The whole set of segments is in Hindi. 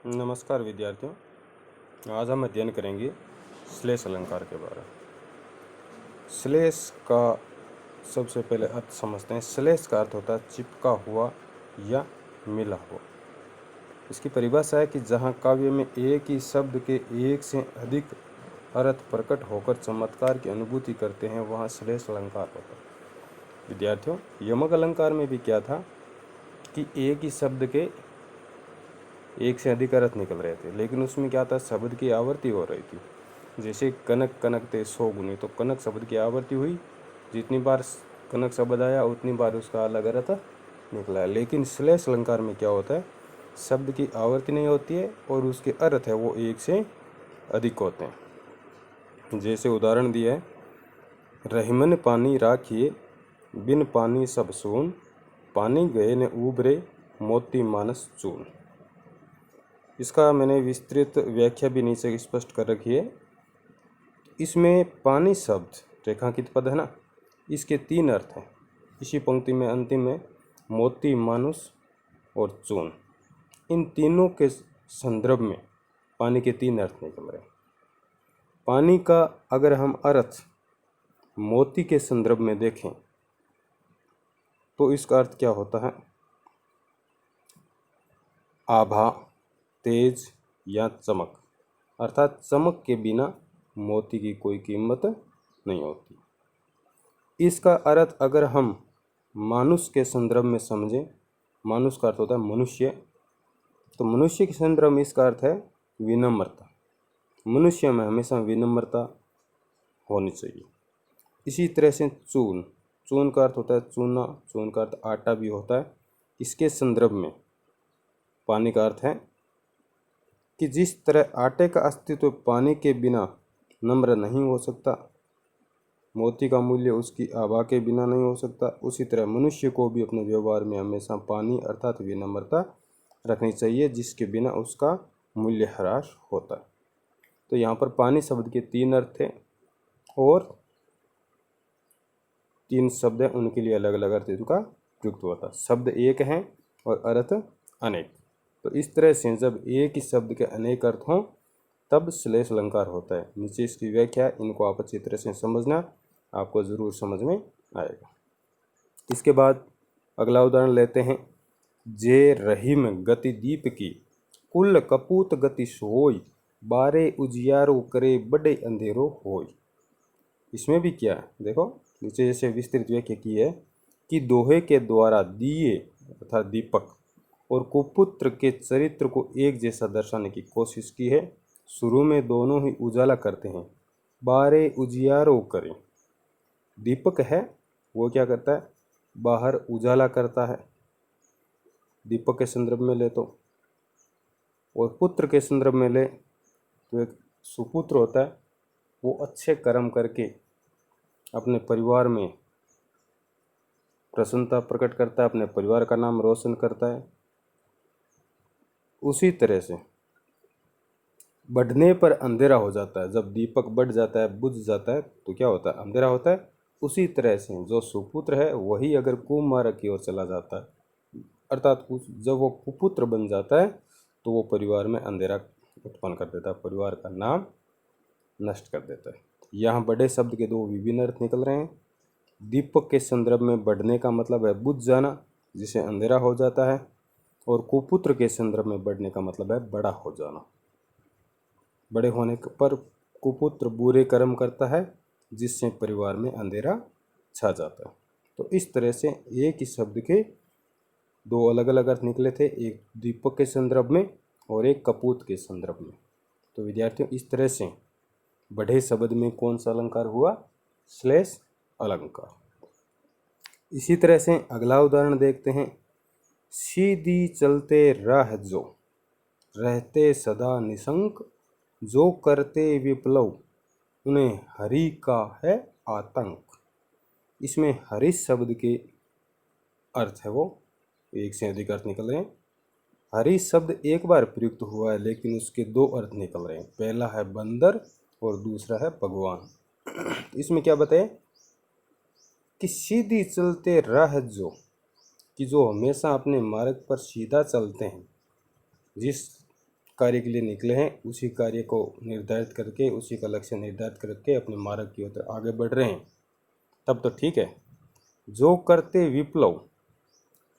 नमस्कार विद्यार्थियों। आज हम अध्ययन करेंगे श्लेष अलंकार के बारे में। श्लेष का सबसे पहले अर्थ समझते हैं। श्लेष का अर्थ होता है चिपका हुआ या मिला हुआ। इसकी परिभाषा है कि जहाँ काव्य में एक ही शब्द के एक से अधिक अर्थ प्रकट होकर चमत्कार की अनुभूति करते हैं, वहाँ श्लेष अलंकार होता है। विद्यार्थियों, यमक अलंकार में भी क्या था कि एक ही शब्द के एक से अधिक अर्थ निकल रहे थे, लेकिन उसमें क्या था, शब्द की आवृत्ति हो रही थी। जैसे कनक कनक ते 100 गुनी, तो कनक शब्द की आवृत्ति हुई, जितनी बार कनक शब्द आया उतनी बार उसका अलग अर्थ निकला। लेकिन श्लेष अलंकार में क्या होता है, शब्द की आवृत्ति नहीं होती है और उसके अर्थ है वो एक से अधिक होते हैं। जैसे उदाहरण दिया है, रहीमन पानी राखिए बिन पानी सब सून, पानी गए ने उबरे मोती मानस चून। इसका मैंने विस्तृत व्याख्या भी नीचे स्पष्ट कर रखी है। इसमें पानी शब्द रेखांकित पद है ना, इसके 3 अर्थ हैं। इसी पंक्ति में अंतिम में मोती मानुष और चून, इन तीनों के संदर्भ में पानी के 3 अर्थ निकल रहे हैं। पानी का अगर हम अर्थ मोती के संदर्भ में देखें तो इसका अर्थ क्या होता है, आभा, तेज या चमक, अर्थात चमक के बिना मोती की कोई कीमत नहीं होती। इसका अर्थ अगर हम मानुष के संदर्भ में समझें, मानुष का अर्थ होता है मनुष्य, तो मनुष्य के संदर्भ में इसका अर्थ है विनम्रता। मनुष्य में हमेशा विनम्रता होनी चाहिए। इसी तरह से चून, चून का अर्थ होता है चूना, चून का अर्थ आटा भी होता है। इसके संदर्भ में पानी का अर्थ है कि जिस तरह आटे का अस्तित्व पानी के बिना नम्र नहीं हो सकता, मोती का मूल्य उसकी आभा के बिना नहीं हो सकता, उसी तरह मनुष्य को भी अपने व्यवहार में हमेशा पानी अर्थात विनम्रता रखनी चाहिए, जिसके बिना उसका मूल्य ह्रास होता है। तो यहाँ पर पानी शब्द के 3 अर्थ थे और 3 शब्द हैं, उनके लिए अलग अलग अर्थ इनका प्रयुक्त होता है। शब्द एक हैं और अर्थ अनेक। तो इस तरह से जब एक ही शब्द के अनेक अर्थ हों तब श्लेष अलंकार होता है। नीचे इसकी व्याख्या, इनको आप अच्छी तरह से समझना, आपको ज़रूर समझ में आएगा। इसके बाद अगला उदाहरण लेते हैं। जे रहीम गति दीप की, कुल कपूत गति सोई, बारे उजियारो करे बड़े अंधेरो होय। इसमें भी क्या है, देखो नीचे जैसे विस्तृत व्याख्या की है कि दोहे के द्वारा दिए अर्थात दीपक और कुपुत्र के चरित्र को एक जैसा दर्शाने की कोशिश की है। शुरू में दोनों ही उजाला करते हैं, बारे उजियारो करें। दीपक है वो क्या करता है, बाहर उजाला करता है, दीपक के संदर्भ में ले तो। और पुत्र के संदर्भ में ले तो एक सुपुत्र होता है, वो अच्छे कर्म करके अपने परिवार में प्रसन्नता प्रकट करता है, अपने परिवार का नाम रोशन करता है। उसी तरह से बढ़ने पर अंधेरा हो जाता है, जब दीपक बढ़ जाता है, बुझ जाता है तो क्या होता है, अंधेरा होता है। उसी तरह से जो सुपुत्र है वही अगर कुमार्ग की ओर चला जाता है, अर्थात जब वो कुपुत्र बन जाता है तो वो परिवार में अंधेरा उत्पन्न कर देता है, परिवार का नाम नष्ट कर देता है। यहाँ बड़े शब्द के 2 विभिन्न अर्थ निकल रहे हैं। दीपक के संदर्भ में बढ़ने का मतलब है बुझ जाना, जिसे अंधेरा हो जाता है, और कुपुत्र के संदर्भ में बढ़ने का मतलब है बड़ा हो जाना। बड़े होने पर कुपुत्र बुरे कर्म करता है, जिससे परिवार में अंधेरा छा जाता है। तो इस तरह से एक ही शब्द के 2 अलग अलग अर्थ निकले थे, एक दीपक के संदर्भ में और एक कपूत के संदर्भ में। तो विद्यार्थियों, इस तरह से बढ़े शब्द में कौन सा अलंकार हुआ, श्लेष अलंकार। इसी तरह से अगला उदाहरण देखते हैं। सीधी चलते राह जो, रहते सदा निशंक, जो करते विप्लव, उन्हें हरि का है आतंक। इसमें हरि शब्द के अर्थ है वो एक से अधिक अर्थ निकल रहे हैं। हरि शब्द एक बार प्रयुक्त हुआ है, लेकिन उसके 2 अर्थ निकल रहे हैं। पहला है बंदर और दूसरा है भगवान। इसमें क्या बताए कि सीधी चलते राह जो, कि जो हमेशा अपने मार्ग पर सीधा चलते हैं, जिस कार्य के लिए निकले हैं उसी कार्य को निर्धारित करके, उसी का लक्ष्य निर्धारित करके अपने मार्ग की ओर आगे बढ़ रहे हैं, तब तो ठीक है। जो करते विप्लव,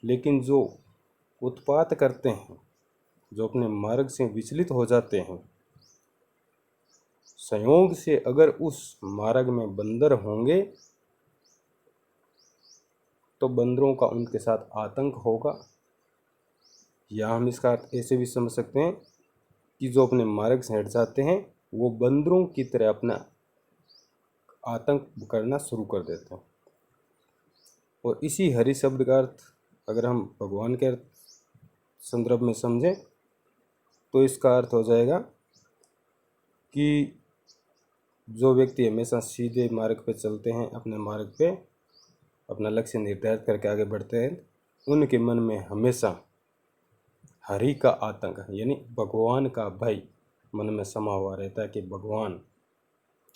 लेकिन जो उत्पात करते हैं, जो अपने मार्ग से विचलित हो जाते हैं, संयोग से अगर उस मार्ग में बंदर होंगे तो बंदरों का उनके साथ आतंक होगा। या हम इसका अर्थ ऐसे भी समझ सकते हैं कि जो अपने मार्ग से हट जाते हैं वो बंदरों की तरह अपना आतंक करना शुरू कर देते हैं। और इसी हरि शब्द का अर्थ अगर हम भगवान के संदर्भ में समझें तो इसका अर्थ हो जाएगा कि जो व्यक्ति हमेशा सीधे मार्ग पे चलते हैं, अपने मार्ग पे अपना लक्ष्य निर्धारित करके आगे बढ़ते हैं, उनके मन में हमेशा हरि का आतंक यानी भगवान का भय मन में समा हुआ रहता है कि भगवान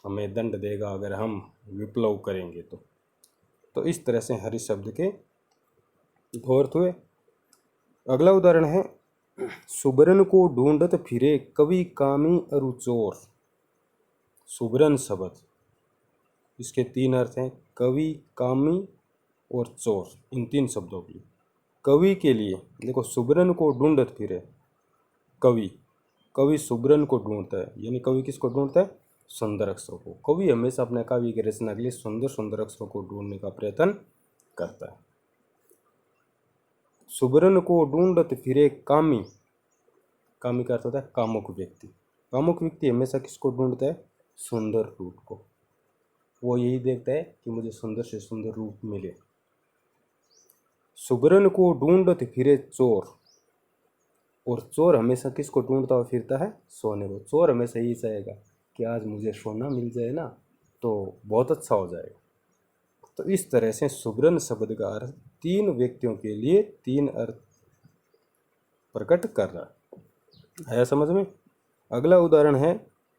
हमें दंड देगा अगर हम विप्लव करेंगे तो इस तरह से हरि शब्द के दो अर्थ हुए। अगला उदाहरण है, सुबरन को ढूंढत फिरे कवि कामी अरु चोर। सुबरन शब्द, इसके तीन अर्थ हैं, कवि, कामी और चोर। इन तीन शब्दों की कवि के लिए देखो, सुबरन को ढूंढत फिरे, कवि सुबरन को ढूंढता है, यानी कवि किसको ढूंढता है? सुंदर अक्षरों को। कवि हमेशा अपने काव्य की रचना के लिए सुंदर सुंदर अक्षरों को ढूंढने का प्रयत्न करता है। सुबरन को ढूंढत फिरे कामी, कामी का अर्थ होता है कामुक व्यक्ति। कामुक व्यक्ति हमेशा किसको ढूंढता है? सुंदर रूप को। वो यही देखता है कि मुझे सुंदर से सुंदर रूप मिले। सुबरन को ढूंढत फिरे चोर, और चोर हमेशा किसको ढूंढता हुआ फिरता है? सोने को। चोर हमेशा यही चाहेगा कि आज मुझे सोना मिल जाए ना तो बहुत अच्छा हो जाएगा। तो इस तरह से सुबरन शब्द का अर्थ तीन व्यक्तियों के लिए तीन अर्थ प्रकट कर रहा है। आया समझ में? अगला उदाहरण है,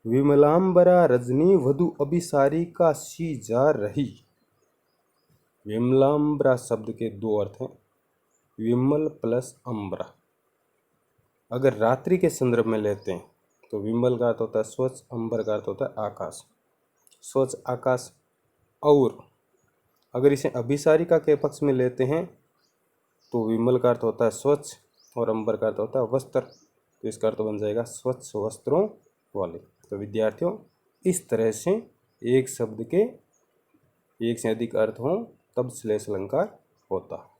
विमलांबरा रजनी वधु अभिसारी का सी जा रही। विमलांबरा शब्द के दो अर्थ हैं, विमल प्लस अंबरा। अगर रात्रि के संदर्भ में लेते हैं तो विमल का अर्थ होता है स्वच्छ, अंबर का अर्थ होता है आकाश, स्वच्छ आकाश। और अगर इसे अभिसारिका के पक्ष में लेते हैं तो विमल का अर्थ होता है स्वच्छ और अंबर का अर्थ होता है वस्त्र, तो इसका अर्थ बन जाएगा स्वच्छ वस्त्रों वाले। तो विद्यार्थियों, इस तरह से एक शब्द के एक से अधिक अर्थ हों तब श्लेष अलंकार होता है।